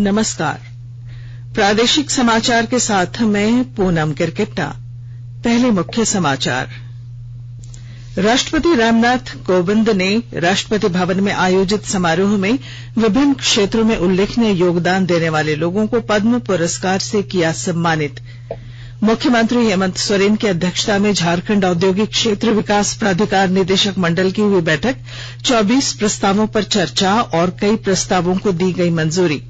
नमस्कार। प्रादेशिक समाचार के साथ मैं पूनम किरकिट्टा। पहले मुख्य समाचार। राष्ट्रपति रामनाथ कोविंद ने राष्ट्रपति भवन में आयोजित समारोह में विभिन्न क्षेत्रों में उल्लेखनीय योगदान देने वाले लोगों को पद्म पुरस्कार से किया सम्मानित। मुख्यमंत्री हेमंत सोरेन की अध्यक्षता में झारखंड औद्योगिक क्षेत्र विकास प्राधिकार निदेशक मंडल की हुई बैठक। 24 प्रस्तावों पर चर्चा और कई प्रस्तावों को दी गई मंजूरी।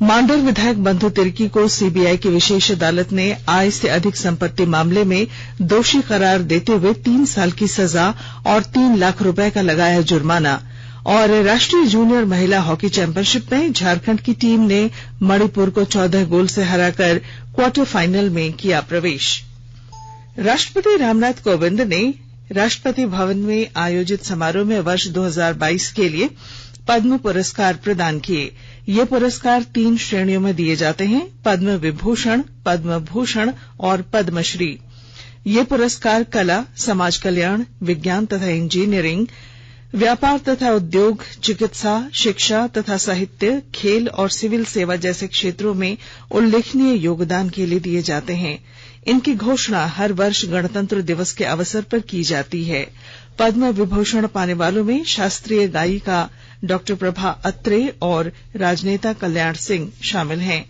मांडर विधायक बंधु तिर्की को सीबीआई की विशेष अदालत ने आय से अधिक संपत्ति मामले में दोषी करार देते हुए 3 साल की सजा और 3 लाख रुपए का लगाया जुर्माना। और राष्ट्रीय जूनियर महिला हॉकी चैंपियनशिप में झारखंड की टीम ने मणिपुर को 14 गोल से हराकर क्वार्टर फाइनल में किया प्रवेश। राष्ट्रपति रामनाथ कोविंद ने राष्ट्रपति भवन में आयोजित समारोह में वर्ष 2022 के लिए पद्म पुरस्कार प्रदान किए। ये पुरस्कार 3 श्रेणियों में दिए जाते हैं: पद्म विभूषण, पद्म भूषण और पद्मश्री। ये पुरस्कार कला, समाज कल्याण, विज्ञान तथा इंजीनियरिंग, व्यापार तथा उद्योग, चिकित्सा, शिक्षा तथा साहित्य, खेल और सिविल सेवा जैसे क्षेत्रों में उल्लेखनीय योगदान के लिए दिए जाते हैं। इनकी घोषणा हर वर्ष गणतंत्र दिवस के अवसर पर की जाती है। पद्म विभूषण पाने वालों में शास्त्रीय गायिका डॉ प्रभा अत्रे और राजनेता कल्याण सिंह शामिल हैं।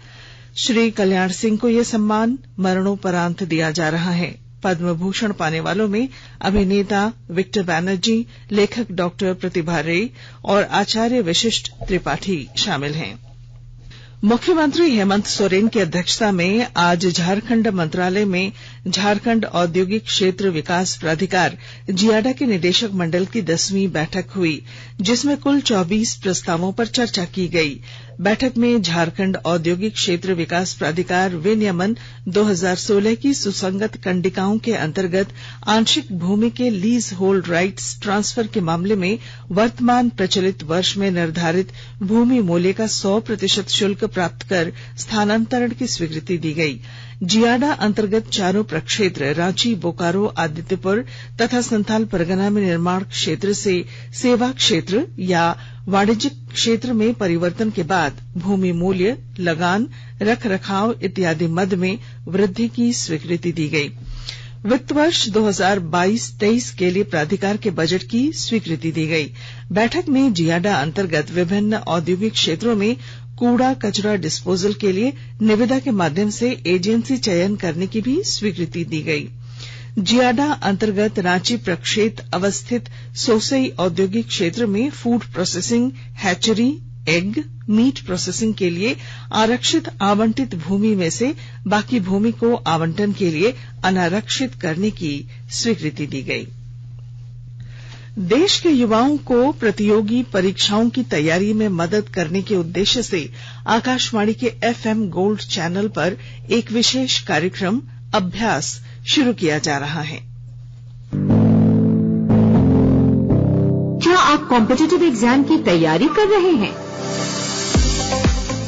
श्री कल्याण सिंह को यह सम्मान मरणोपरांत दिया जा रहा है। पद्म भूषण पाने वालों में अभिनेता विक्टर बैनर्जी, लेखक डॉ प्रतिभा रे और आचार्य विशिष्ट त्रिपाठी शामिल हैं। मुख्यमंत्री हेमंत सोरेन की अध्यक्षता में आज झारखंड मंत्रालय में झारखंड औद्योगिक क्षेत्र विकास प्राधिकार जियाडा के निदेशक मंडल की 10वीं बैठक हुई, जिसमें कुल 24 प्रस्तावों पर चर्चा की गई। बैठक में झारखंड औद्योगिक क्षेत्र विकास प्राधिकार विनियमन 2016 की सुसंगत कंडिकाओं के अंतर्गत आंशिक भूमि के लीज होल्ड राइट्स ट्रांसफर के मामले में वर्तमान प्रचलित वर्ष में निर्धारित भूमि मूल्य का 100% शुल्क प्राप्त कर स्थानांतरण की स्वीकृति दी गई। जियाडा अंतर्गत चारों प्रक्षेत्र रांची, बोकारो, आदित्यपुर तथा संथाल परगना में निर्माण क्षेत्र से सेवा क्षेत्र या वाणिज्यिक क्षेत्र में परिवर्तन के बाद भूमि मूल्य, लगान, रख रखाव इत्यादि मद में वृद्धि की स्वीकृति दी गई। वित्त वर्ष 2022-23 के लिए प्राधिकार के बजट की स्वीकृति दी गई। बैठक में जियाडा अंतर्गत विभिन्न औद्योगिक क्षेत्रों में कूड़ा कचरा डिस्पोजल के लिए निविदा के माध्यम से एजेंसी चयन करने की भी स्वीकृति दी गई। जियाडा अंतर्गत रांची प्रक्षेत्र अवस्थित सोसई औद्योगिक क्षेत्र में food processing, hatchery, egg, meat processing के लिए आरक्षित आवंटित भूमि में से बाकी भूमि को आवंटन के लिए अनारक्षित करने की स्वीकृति दी गई। देश के युवाओं को प्रतियोगी परीक्षाओं की तैयारी में मदद करने के उद्देश्य से आकाशवाणी के FM गोल्ड चैनल पर एक विशेष कार्यक्रम अभ्यास शुरू किया जा रहा है। क्या आप कॉम्पिटिटिव एग्जाम की तैयारी कर रहे हैं?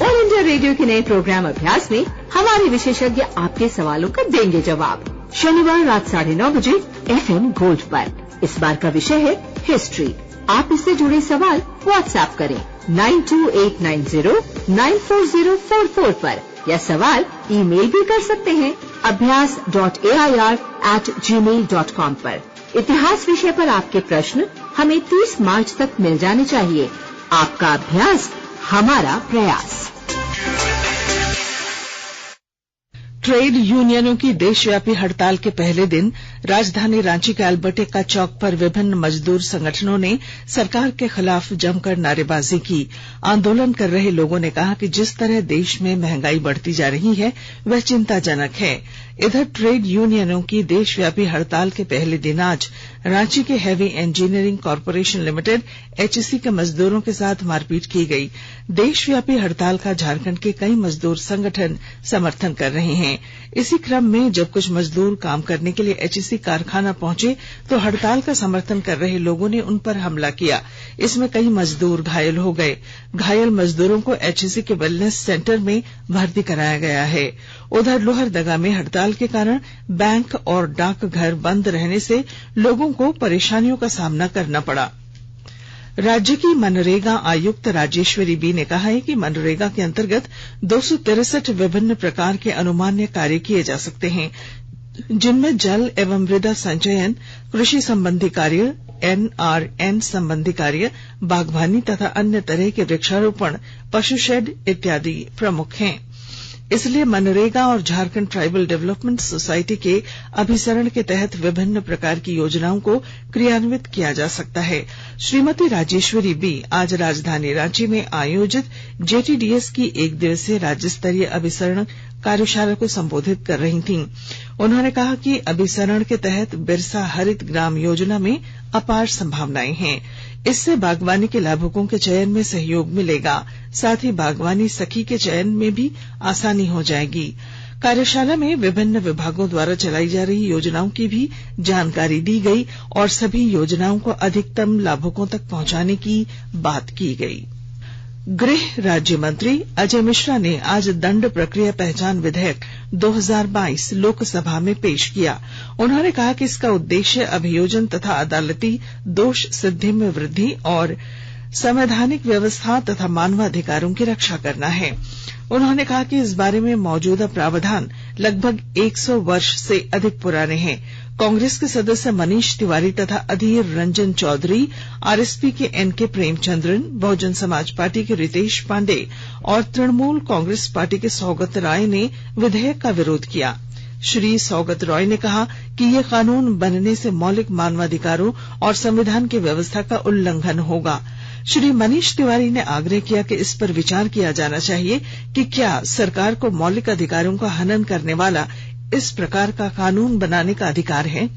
ऑल इंडिया रेडियो के नए प्रोग्राम अभ्यास में हमारे विशेषज्ञ आपके सवालों का देंगे जवाब। शनिवार रात 9:30 बजे FM गोल्ड पर। इस बार का विषय है हिस्ट्री। आप इससे जुड़े सवाल व्हाट्सएप करें 928909404 पर या सवाल ईमेल भी कर सकते हैं abhyas.air@gmail.com पर। इतिहास विषय पर आपके प्रश्न हमें 30 मार्च तक मिल जाने चाहिए। आपका अभ्यास हमारा प्रयास। ट्रेड यूनियनों की देशव्यापी हड़ताल के पहले दिन राजधानी रांची के अल्बर्ट चौक पर विभिन्न मजदूर संगठनों ने सरकार के खिलाफ जमकर नारेबाजी की। आंदोलन कर रहे लोगों ने कहा कि जिस तरह देश में महंगाई बढ़ती जा रही है वह चिंताजनक है। इधर ट्रेड यूनियनों की देशव्यापी हड़ताल के पहले दिन आज रांची के heavy engineering corporation limited HEC के मजदूरों के साथ मारपीट की गई। देशव्यापी हड़ताल का झारखंड के कई मजदूर संगठन समर्थन कर रहे हैं। इसी क्रम में जब कुछ मजदूर काम करने के लिए HEC कारखाना पहुंचे तो हड़ताल का समर्थन कर रहे लोगों ने उन पर हमला किया। इसमें कई मजदूर घायल हो गए। घायल मजदूरों को HEC के वेलनेस सेंटर में भर्ती कराया गया है। उधर लोहरदगा में हड़ताल के कारण बैंक और डाकघर बंद रहने से लोगों को परेशानियों का सामना करना पड़ा। राज्य की मनरेगा आयुक्त राजेश्वरी बी ने कहा है कि मनरेगा के अंतर्गत 263 विभिन्न प्रकार के अनुमान्य कार्य किए जा सकते हैं, जिनमें जल एवं मृदा संचयन, कृषि संबंधी कार्य, NRN संबंधी कार्य, बागवानी तथा अन्य तरह के वृक्षारोपण, पशु शेड इत्यादि प्रमुख हैं। इसलिए मनरेगा और झारखंड ट्राइबल डेवलपमेंट सोसाइटी के अभिसरण के तहत विभिन्न प्रकार की योजनाओं को क्रियान्वित किया जा सकता है। श्रीमती राजेश्वरी बी आज राजधानी रांची में आयोजित JTDS की 1 दिवसीय राज्य स्तरीय अभिसरण कार्यशाला को संबोधित कर रही थीं। उन्होंने कहा कि अभिसरण के तहत बिरसा हरित ग्राम योजना में अपार संभावनाएं हैं। इससे बागवानी के लाभुकों के चयन में सहयोग मिलेगा, साथ ही बागवानी सखी के चयन में भी आसानी हो जाएगी। कार्यशाला में विभिन्न विभागों द्वारा चलाई जा रही योजनाओं की भी जानकारी दी गई और सभी योजनाओं को अधिकतम लाभुकों तक पहुंचाने की बात की गई। गृह राज्य मंत्री अजय मिश्रा ने आज दंड प्रक्रिया पहचान विधेयक 2022 लोकसभा में पेश किया। उन्होंने कहा कि इसका उद्देश्य अभियोजन तथा अदालती दोष सिद्धि में वृद्धि और संवैधानिक व्यवस्था तथा मानवाधिकारों की रक्षा करना है। उन्होंने कहा कि इस बारे में मौजूदा प्रावधान लगभग 100 वर्ष से अधिक पुराने हैं। कांग्रेस के सदस्य मनीष तिवारी तथा अधीर रंजन चौधरी, RSP के NK प्रेमचंद्रन, बहुजन समाज पार्टी के रितेश पांडे और तृणमूल कांग्रेस पार्टी के सौगत राय ने विधेयक का विरोध किया। श्री सौगत रॉय ने कहा कि ये कानून बनने से मौलिक मानवाधिकारों और संविधान की व्यवस्था का उल्लंघन होगा। श्री मनीष तिवारी ने आग्रह किया कि इस पर विचार किया जाना चाहिए कि क्या सरकार को मौलिक अधिकारों का हनन करने वाला इस प्रकार का कानून बनाने का अधिकार है।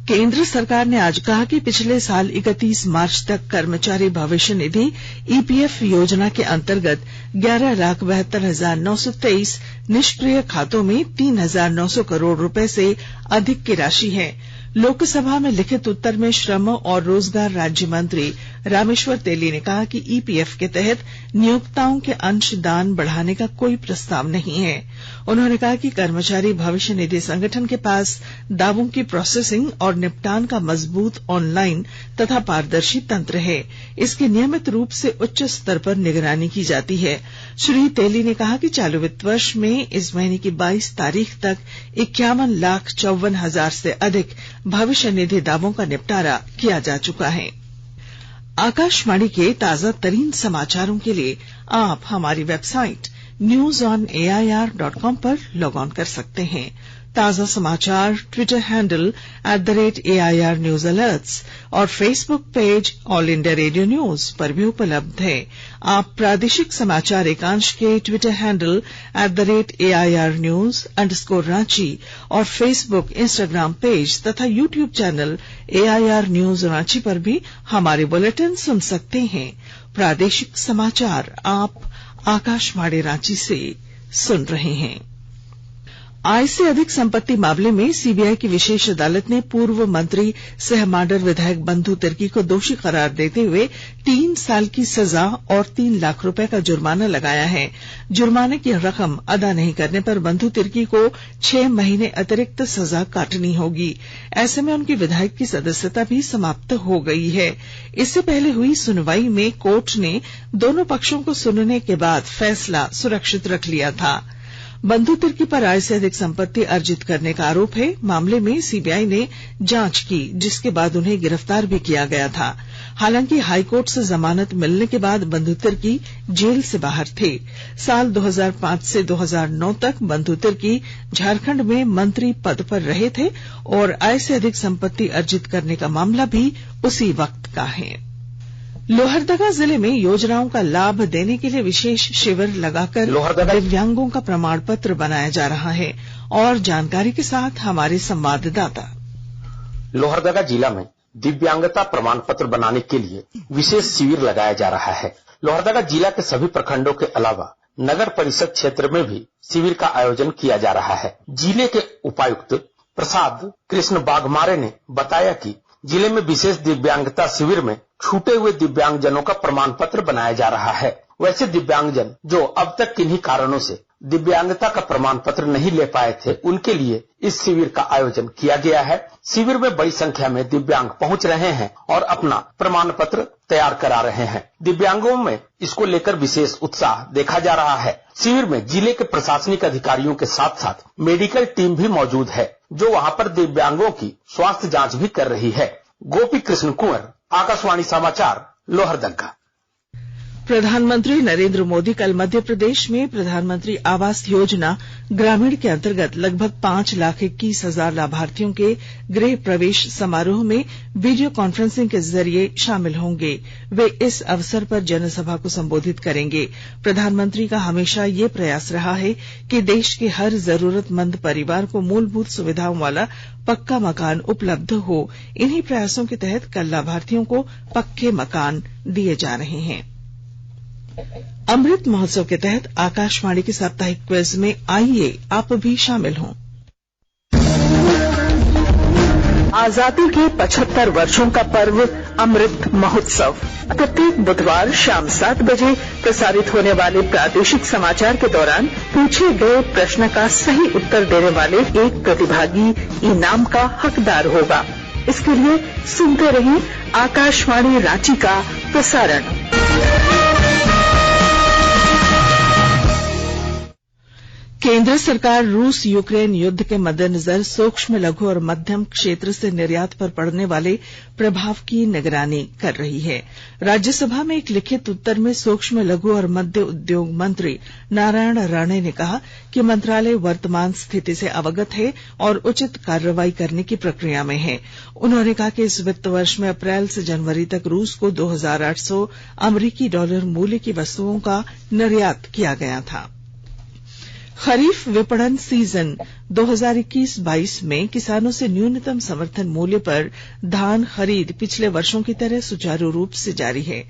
केंद्र सरकार ने आज कहा कि पिछले साल 31 मार्च तक कर्मचारी भविष्य निधि EPF योजना के अंतर्गत 11,72,923 निष्क्रिय खातों में 3,900 करोड़ रुपए से अधिक की राशि है। लोकसभा में लिखित उत्तर में श्रम और रोजगार राज्य मंत्री रामेश्वर तेली ने कहा कि EPF के तहत नियोक्ताओं के अंशदान बढ़ाने का कोई प्रस्ताव नहीं है। उन्होंने कहा कि कर्मचारी भविष्य निधि संगठन के पास दावों की प्रोसेसिंग और निपटान का मजबूत ऑनलाइन तथा पारदर्शी तंत्र है। इसकी नियमित रूप से उच्च स्तर पर निगरानी की जाती है। श्री तेली ने कहा कि चालू वित्त वर्ष में इस महीने की 22 तारीख तक 51,54,000 से अधिक भविष्य निधि दावों का निपटारा किया जा चुका है। आकाशवाणी के ताजा तरीन समाचारों के लिए आप हमारी वेबसाइट newsonair.com पर लॉग ऑन कर सकते हैं। ताजा समाचार Twitter handle @AIR News Alerts और Facebook page all India radio news पर भी उपलब्ध है। आप प्रादेशिक समाचार एकांश के ट्विटर हैंडल @AIR News_Ranchi और फेसबुक, इंस्टाग्राम पेज तथा YouTube channel AIR News Ranchi पर भी हमारे बुलेटिन सुन सकते हैं। प्रादेशिक समाचार आप आकाशवाणी रांची से सुन रहे हैं। आय से अधिक संपत्ति मामले में सीबीआई की विशेष अदालत ने पूर्व मंत्री सह मांडर विधायक बंधु तिर्की को दोषी करार देते हुए 3 साल की सजा और 3 लाख रुपए का जुर्माना लगाया है। जुर्माने की रकम अदा नहीं करने पर बंधु तिर्की को 6 महीने अतिरिक्त सजा काटनी होगी। ऐसे में उनकी विधायक की सदस्यता भी समाप्त हो गई है। इससे पहले हुई सुनवाई में कोर्ट ने दोनों पक्षों को सुनने के बाद फैसला सुरक्षित रख लिया था। बंधु तिर्की पर आय से अधिक संपत्ति अर्जित करने का आरोप है। मामले में सीबीआई ने जांच की, जिसके बाद उन्हें गिरफ्तार भी किया गया था। हालांकि हाईकोर्ट से जमानत मिलने के बाद बंधु तिर्की जेल से बाहर थे। साल 2005 से 2009 तक बंधु तिर्की झारखंड में मंत्री पद पर रहे थे और आय से अधिक संपत्ति अर्जित करने का मामला भी उसी वक्त का है। लोहरदगा जिले में योजनाओं का लाभ देने के लिए विशेष शिविर लगाकर दिव्यांगों का प्रमाण पत्र बनाया जा रहा है। और जानकारी के साथ हमारे संवाददाता। लोहरदगा जिला में दिव्यांगता प्रमाण पत्र बनाने के लिए विशेष शिविर लगाया जा रहा है। लोहरदगा जिला के सभी प्रखंडों के अलावा नगर परिषद क्षेत्र में भी शिविर का आयोजन किया जा रहा है। जिले के उपायुक्त प्रसाद कृष्ण बाघमारे ने बताया कि जिले में विशेष दिव्यांगता शिविर में छूटे हुए दिव्यांगजनों का प्रमाण पत्र बनाया जा रहा है। वैसे दिव्यांगजन जो अब तक किन्हीं कारणों से दिव्यांगता का प्रमाण पत्र नहीं ले पाए थे, उनके लिए इस शिविर का आयोजन किया गया है। शिविर में बड़ी संख्या में दिव्यांग पहुंच रहे हैं और अपना प्रमाण पत्र तैयार करा रहे हैं। दिव्यांगों में इसको लेकर विशेष उत्साह देखा जा रहा है। शिविर में जिले के प्रशासनिक अधिकारियों के साथ साथ मेडिकल टीम भी मौजूद है, जो वहां पर दिव्यांगों की स्वास्थ्य जांच भी कर रही है। गोपी कृष्ण कुंवर, आकाशवाणी समाचार, लोहरदगा। प्रधानमंत्री नरेंद्र मोदी कल मध्य प्रदेश में प्रधानमंत्री आवास योजना ग्रामीण के अंतर्गत लगभग 5,21,000 लाभार्थियों के गृह प्रवेश समारोह में वीडियो कॉन्फ्रेंसिंग के जरिए शामिल होंगे। वे इस अवसर पर जनसभा को संबोधित करेंगे। प्रधानमंत्री का हमेशा ये प्रयास रहा है कि देश के हर जरूरतमंद परिवार को मूलभूत सुविधाओं वाला पक्का मकान उपलब्ध हो। इन्हीं प्रयासों के तहत कल लाभार्थियों को पक्के मकान दिए जा रहे हैं। अमृत महोत्सव के तहत आकाशवाणी के साप्ताहिक क्विज में आइए आप भी शामिल हों। आजादी के 75 वर्षों का पर्व अमृत महोत्सव प्रत्येक बुधवार शाम 7 बजे प्रसारित होने वाले प्रादेशिक समाचार के दौरान पूछे गए प्रश्न का सही उत्तर देने वाले एक प्रतिभागी इनाम का हकदार होगा। इसके लिए सुनते रहिए आकाशवाणी रांची का प्रसारण। केंद्र सरकार रूस यूक्रेन युद्ध के मद्देनजर सूक्ष्म लघु और मध्यम क्षेत्र से निर्यात पर पड़ने वाले प्रभाव की निगरानी कर रही है। राज्यसभा में एक लिखित उत्तर में सूक्ष्म लघु और मध्य उद्योग मंत्री नारायण राणे ने कहा कि मंत्रालय वर्तमान स्थिति से अवगत है और उचित कार्रवाई करने की प्रक्रिया में है। उन्होंने कहा कि इस वित्त वर्ष में अप्रैल से जनवरी तक रूस को 2,800 अमरीकी डॉलर मूल्य की वस्तुओं का निर्यात किया गया था। खरीफ विपणन सीजन 2021-22 में किसानों से न्यूनतम समर्थन मूल्य पर धान खरीद पिछले वर्षों की तरह सुचारू रूप से जारी है।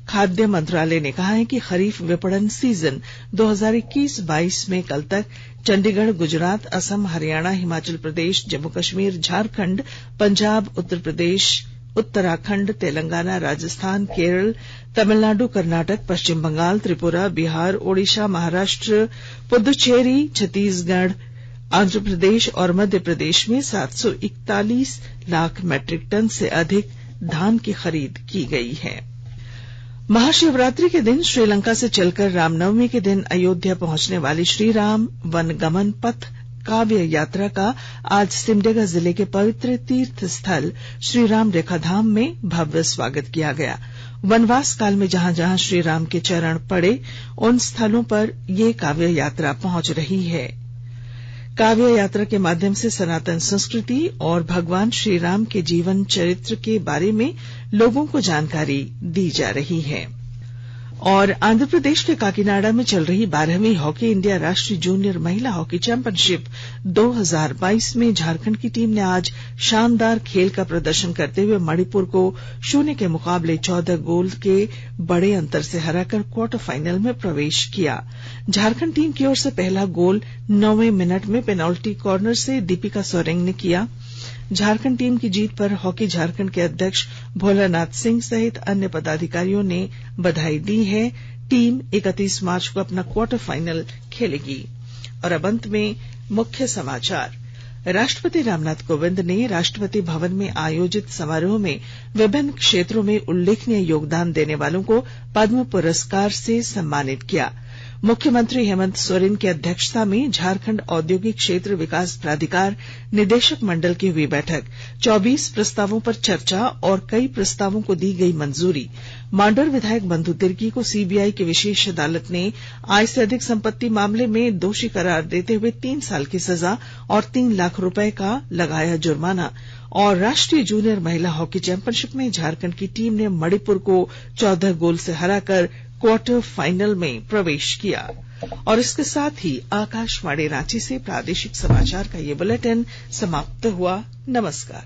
खाद्य मंत्रालय ने कहा है कि खरीफ विपणन सीजन 2021-22 में कल तक चंडीगढ़, गुजरात, असम, हरियाणा, हिमाचल प्रदेश, जम्मू कश्मीर, झारखंड, पंजाब, उत्तर प्रदेश, उत्तराखंड, तेलंगाना, राजस्थान, केरल, तमिलनाडु, कर्नाटक, पश्चिम बंगाल, त्रिपुरा, बिहार, ओडिशा, महाराष्ट्र, पुदुचेरी, छत्तीसगढ़, आंध्र प्रदेश और मध्य प्रदेश में 741 लाख मीट्रिक टन से अधिक धान की खरीद की गई है। महाशिवरात्रि के दिन श्रीलंका से चलकर रामनवमी के दिन अयोध्या पहुंचने वाली श्रीराम वनगमन पथ काव्य यात्रा का आज सिमडेगा जिले के पवित्र तीर्थ स्थल श्रीराम रेखाधाम में भव्य स्वागत किया गया। वनवास काल में जहां जहां श्रीराम के चरण पड़े उन स्थलों पर ये काव्य यात्रा पहुंच रही है। काव्य यात्रा के माध्यम से सनातन संस्कृति और भगवान श्रीराम के जीवन चरित्र के बारे में लोगों को जानकारी दी जा रही है। और आंध्र प्रदेश के काकीनाडा में चल रही 12वीं हॉकी इंडिया राष्ट्रीय जूनियर महिला हॉकी चैंपियनशिप 2022 में झारखंड की टीम ने आज शानदार खेल का प्रदर्शन करते हुए मणिपुर को 0 के मुकाबले 14 गोल के बड़े अंतर से हराकर क्वार्टर फाइनल में प्रवेश किया। झारखंड टीम की ओर से पहला गोल 9वें मिनट में पेनाल्टी कॉर्नर से दीपिका सोरेंग ने किया। झारखंड टीम की जीत पर हॉकी झारखंड के अध्यक्ष भोलानाथ सिंह सहित अन्य पदाधिकारियों ने बधाई दी है। टीम 31 मार्च को अपना क्वार्टर फाइनल खेलेगी। और अब अंत में मुख्य समाचार। राष्ट्रपति रामनाथ कोविंद ने राष्ट्रपति भवन में आयोजित समारोह में विभिन्न क्षेत्रों में उल्लेखनीय योगदान देने वालों को पद्म पुरस्कार से सम्मानित किया। मुख्यमंत्री हेमंत सोरेन की अध्यक्षता में झारखंड औद्योगिक क्षेत्र विकास प्राधिकार निदेशक मंडल की हुई बैठक। 24 प्रस्तावों पर चर्चा और कई प्रस्तावों को दी गई मंजूरी। मांडर विधायक बंधु तिर्की को सीबीआई की विशेष अदालत ने आय से अधिक संपत्ति मामले में दोषी करार देते हुए 3 साल की सजा और 3 लाख रुपए का लगाया जुर्माना। और राष्ट्रीय जूनियर महिला हॉकी चैंपियनशिप में झारखंड की टीम ने मणिपुर को 14 गोल से हराकर क्वार्टर फाइनल में प्रवेश किया। और इसके साथ ही आकाशवाणी रांची से प्रादेशिक समाचार का ये बुलेटिन समाप्त हुआ। नमस्कार।